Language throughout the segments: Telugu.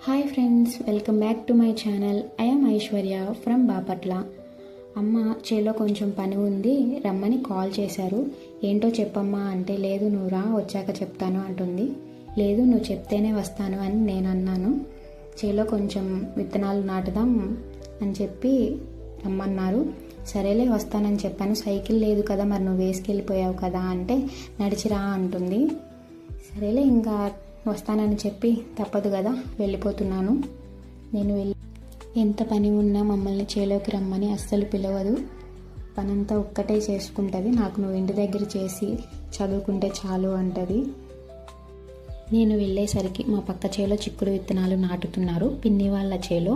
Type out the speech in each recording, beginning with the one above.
Hi friends, welcome back to my channel. I am Aishwarya from Bapatla. అమ్మ చేలో కొంచెం పని ఉంది, రమ్మని కాల్ చేశారు. ఏంటో చెప్పమ్మా అంటే, లేదు నువ్వు రా, వచ్చాక చెప్తాను అంటుంది. లేదు నువ్వు చెప్తేనే వస్తాను అని నేను అన్నాను. చేలో కొంచెం విత్తనాలు నాటుదాం అని చెప్పి రమ్మన్నారు. సరేలే వస్తానని చెప్పాను. సైకిల్ లేదు కదా, మరి నువ్వు వేసుకెళ్ళిపోయావు కదా అంటే, నడిచిరా అంటుంది. సరేలే ఇంకా వస్తానని చెప్పి తప్పదు కదా, వెళ్ళిపోతున్నాను. నేను ఎంత పని ఉన్నా మమ్మల్ని చేలోకి రమ్మని అస్సలు పిలవదు. పనంతా ఒక్కటే చేసుకుంటుంది. నాకు నువ్వు ఇంటి దగ్గర చేసి చదువుకుంటే చాలు అంటది. నేను వెళ్ళేసరికి మా పక్క చేలో చిక్కుడు విత్తనాలు నాటుతున్నారు, పిన్ని వాళ్ళ చేలో.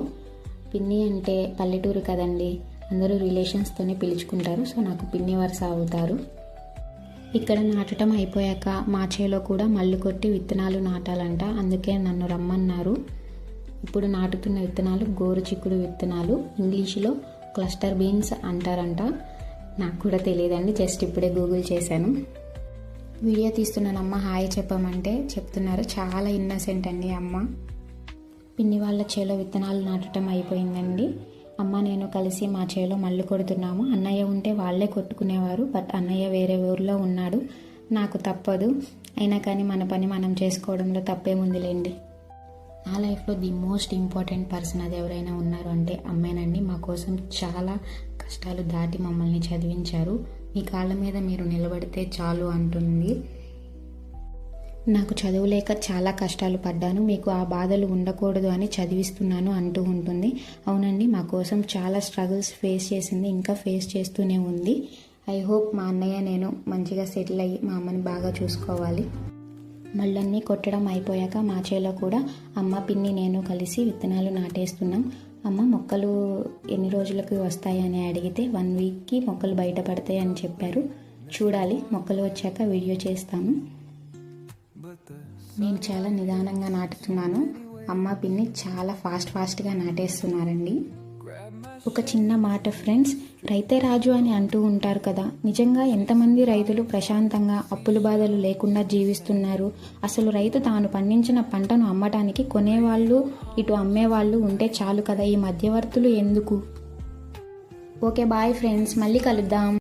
పిన్ని అంటే పల్లెటూరు కదండి, అందరూ రిలేషన్స్తోనే పిలుచుకుంటారు. సో నాకు పిన్ని వరుస అవుతారు. ఇక్కడ నాటడం అయిపోయాక మా చేలో కూడా మళ్ళు కొట్టి విత్తనాలు నాటాలంట, అందుకే నన్ను రమ్మన్నారు. ఇప్పుడు నాటుతున్న విత్తనాలు గోరు చిక్కుడు విత్తనాలు, ఇంగ్లీషులో క్లస్టర్ బీన్స్ అంటారంట. నాకు కూడా తెలియదండి, జస్ట్ ఇప్పుడే గూగుల్ చేశాను. వీడియో తీస్తున్నానమ్మ హాయ్ చెప్పమంటే చెప్తున్నారు. చాలా ఇన్నోసెంట్ అండి అమ్మ. పిన్ని వాళ్ళ చేలో విత్తనాలు నాటడం అయిపోయిందండి. అమ్మ నేను కలిసి మా చేలో మళ్ళు కొడుతున్నాము. అన్నయ్య ఉంటే వాళ్ళే కొట్టుకునేవారు, బట్ అన్నయ్య వేరే ఊర్లో ఉన్నాడు. నాకు తప్పదు, అయినా కానీ మన పని మనం చేసుకోవడంలో తప్పేముందిలేండి. నా లైఫ్లో ది మోస్ట్ ఇంపార్టెంట్ పర్సన్ అది ఎవరైనా ఉన్నారు అంటే అమ్మేనండి. మా కోసం చాలా కష్టాలు దాటి మమ్మల్ని చదివించారు. మీ కాళ్ళ మీద మీరు నిలబడితే చాలు అంటుంది. నాకు చదువు లేక చాలా కష్టాలు పడ్డాను, మీకు ఆ బాధలు ఉండకూడదు అని చదివిస్తున్నాను అంటూ ఉంటుంది. అవునండి, మా కోసం చాలా స్ట్రగుల్స్ ఫేస్ చేసింది, ఇంకా ఫేస్ చేస్తూనే ఉంది. ఐ హోప్ మా అన్నయ్య నేను మంచిగా సెటిల్ అయ్యి మా అమ్మని బాగా చూసుకోవాలి. మళ్ళన్నీ కొట్టడం అయిపోయాక మా చేలో కూడా అమ్మ పిన్ని నేను కలిసి విత్తనాలు నాటేస్తున్నాం. అమ్మ మొక్కలు ఎన్ని రోజులకు వస్తాయని అడిగితే 1 వీక్కి మొక్కలు బయటపడతాయి అని చెప్పారు. చూడాలి, మొక్కలు వచ్చాక వీడియో చేస్తాను. నేను చాలా నిదానంగా నాటుతున్నాను, అమ్మ పిన్ని చాలా ఫాస్ట్గా నాటేస్తున్నారండి. ఒక చిన్న మాట ఫ్రెండ్స్, రైతే రాజు అని అంటూ ఉంటారు కదా, నిజంగా ఎంతమంది రైతులు ప్రశాంతంగా అప్పుల బాధలు లేకుండా జీవిస్తున్నారు. అసలు రైతు తాను పండించిన పంటను అమ్మటానికి కొనేవాళ్ళు, ఇటు అమ్మేవాళ్ళు ఉంటే చాలు కదా, ఈ మధ్యవర్తులు ఎందుకు? ఓకే బాయ్ ఫ్రెండ్స్, మళ్ళీ కలుద్దాం.